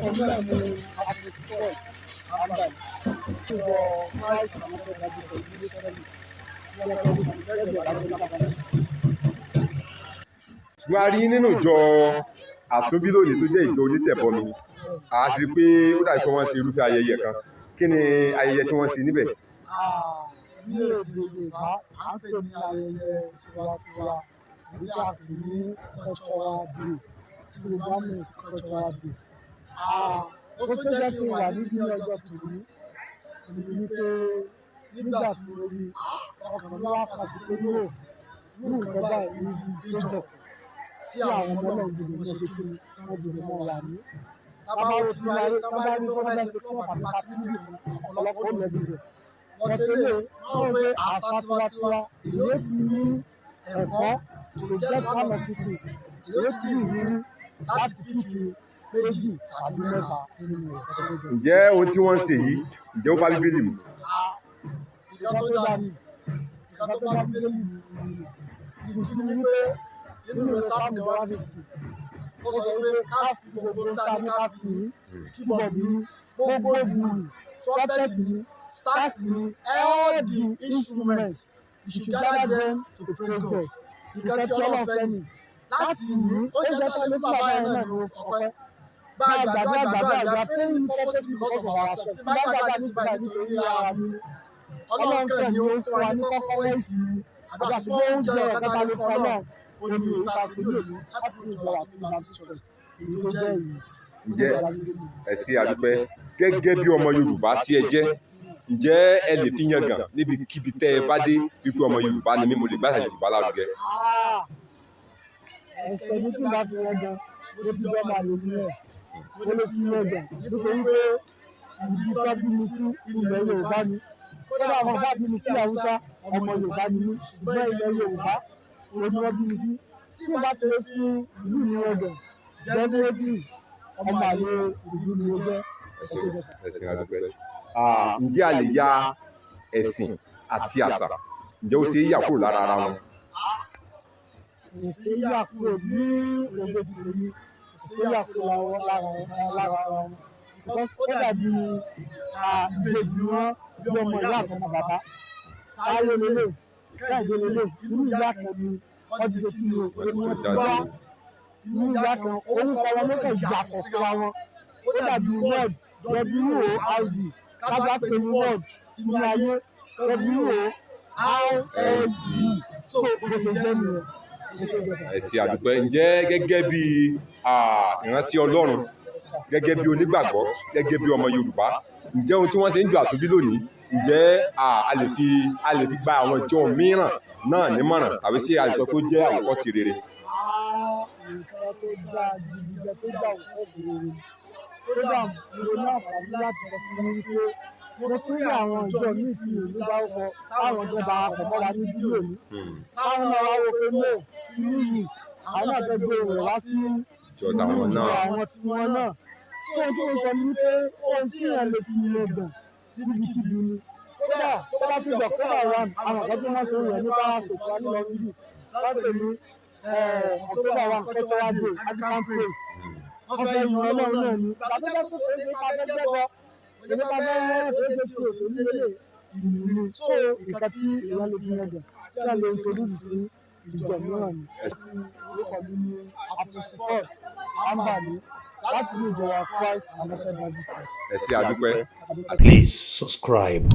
kan náà ni àpòsípọ̀ àgbà ìjọ Christ Anointed Bible Church ní Israeli lọ́dọ̀ sí lẹ́gbẹ̀ẹ́ àdúgbò. ṣùgbọ́n a rí nínú ìjọ àtúnbí lónìí tó jẹ́ ìjọ onítẹ̀bọmi a sì rí pé ó dàbí pé wọ́n ṣe irúfẹ́ ayẹyẹ kan. Kí ni ayẹyẹ tí wọ́n ṣe níbẹ̀? Ní èdè Yorùbá à ń pè ní ayẹyẹ tiwantiwa èyí tí a pè ní cultural day tí Yorùbá mọ̀ sí cultural day. Ó tó jẹ́ kí n wà níbí ní ọjọ́ tuntun ní wípé nígbà tí mo rí ọkàn mi wá fàṣẹ pé yóò nǹkan báyìí ní ìgbéjọ tí àwọn ọmọ náà gbogbo wọn ṣe kí ni tí wọ́n gbogbo wọn wà ní. Tábà ó ti ní ayé tábà ní pé wọ́n fẹ́ ṣe club àbí pàtí nínú ìkan ọ̀pọ̀lọpọ̀ ó lọ bìbẹ̀. Wọ́n tẹ́lẹ̀ wọ́n pé àṣà tiwantiwa èyí ó tún ní ẹ̀kọ́ to get one of the things èyí ó tún ní ìrírí láti píkì méjì tàbí mẹ́ta nínú ẹ̀ṣẹ̀. Ǹjẹ́ ohun tí wọ́n ń ṣe yìí ǹjẹ́ ó bá Bíbélì mu? Ìkan tó dá ní ìkan tó bá Bíbélì mu ìdí ni wípé nínú ìwé sáàmù kẹwàá fífi ó sọ wípé ká fi gbogbo tá ní ká fi kíbọ̀dù ní gbogbo ìlú trumpet ní sax ní all the instruments you should gather them to praise God. Ìkan tí Ọlọ́run fẹ́ ni láti yìn ó jẹ́ tó lé fún bàbá yẹn náà ní ọpẹ́. Bá a gbàdúrà ìgbà praying purposely because of ourselves. Bí bá gbàdúrà ní síbáyìí nítorí ara mi Ọlọ́run kàn ní ó fún wa ní kọ́kọ́rọ́ èsì àdúrà ṣùgbọ́n oúnjẹ ọ̀kadà ló fún Ọlọ́run ó ní ìta sí ní òní láti mú ìjọ àti Baptist Church èyí tó jẹ́ èyí. Ǹjẹ́ ẹ ṣé àdúpẹ́ gẹ́gẹ́ bí ọmọ Yorùbá tí ẹ jẹ́ ǹjẹ́ ẹ lè fi yangàn níbikíbi tẹ́ ẹ bá dé wípé ọmọ Yorùbá ni mí mo lè gbàṣà Yorùbá lárugẹ? Ẹ̀sẹ̀ ní kí n bá fi yangàn mo ti dọ́ máa lò ní ẹ̀ mo lè fi yangàn nítorí pé ìbí tó bí mi sí ilẹ̀ Yorùbá ni kódà àwọn bá bí mi sí Haúsá ọmọ Yorùbá ni mí ṣùgbọ́n ilẹ̀ Yorùbá òun ni wọ́n bí mi sí tí n bá ti lè fi ìlú mi yangàn jẹ́ méjì ọmọ àyè ìlú mi jẹ́ ẹ̀sìn àdúpẹ́. Ǹjẹ́ a lè ya ẹ̀sìn àti àṣà ǹjẹ́ ó ṣe é yà kúrò lára ara wọn? Kò sí yà kúrò ní òde tèmi kò sí yà kúrò lára wọn because ó dàbí ìbejì ni wọ́n bí ọmọ ìyá àtọmọ bàbá táyé lélẹ̀ kẹ́hìndé lélẹ̀ inú ìyá kan ni wọ́n ti kí ni wọ́n ti wá inú ìyá kan orúkọ wọn ló kàn yàtọ̀ síra wọn ó dàbí word WORD kábà pé ní word tinú ayé WORD so bó ṣe jẹ́ nìyẹn. Ẹ ṣé àdúpẹ́. Ǹjẹ́ gẹ́gẹ́ bí ìránṣẹ́ Ọlọ́run gẹ́gẹ́ bí onígbàgbọ́ gẹ́gẹ́ bí ọmọ Yorùbá ǹjẹ́ ohun tí wọ́n ṣe ń jọ àtúnbí lónìí ǹjẹ́ a lè fi gba àwọn ìjọ mìíràn náà nímọ̀ràn tàbí ṣé a lè sọ pé ó jẹ́ àwòkọ́ṣe rere? Nǹkan tó dáa gidigidi tó jẹ́ àwòkọ́ṣe rere kódà mo ní àǹfààní láti sọ fún mi pé mo tún rí àwọn ìjọ míì tí mi ò ní dárúkọ táwọn ìjọ darapọ̀ mọ́ra ní fídíò mi táwọn náà wá wò pé no kí ní yìí àwọn náà fẹ́ gbé rẹ̀ wá sí ìjọ tàwọn náà. àwọn tiwọn náà tí ohun tó sọ ni pé ohun tí èèyàn lè fi yangàn níbikíbi ni kódà tó bá tún jọ kódà ram àwọn ọ̀gá tó máa ń sọ rẹ̀ ní Kwara State wa nílò níbí lápẹ̀ ní October 1 cultural day African praise wọ́n fẹ́ yan Ọlọ́run náà ní gbàgbọ́dọ̀ tó ṣe pa gẹ́gẹ́ bọ́ òṣèlú pa bẹ́ẹ̀ tó ṣe tí òṣèlú lélẹ̀ ìlú so ìka tí èèyàn lè fi yangàn tí a lè introduce sí ìjọ mìíràn ni orúkọ mi ní Apostle Paul Ambali láti ní ìjọba Christ Anointed Bible Church. Ẹ ṣé àdúpẹ́. Please subscribe.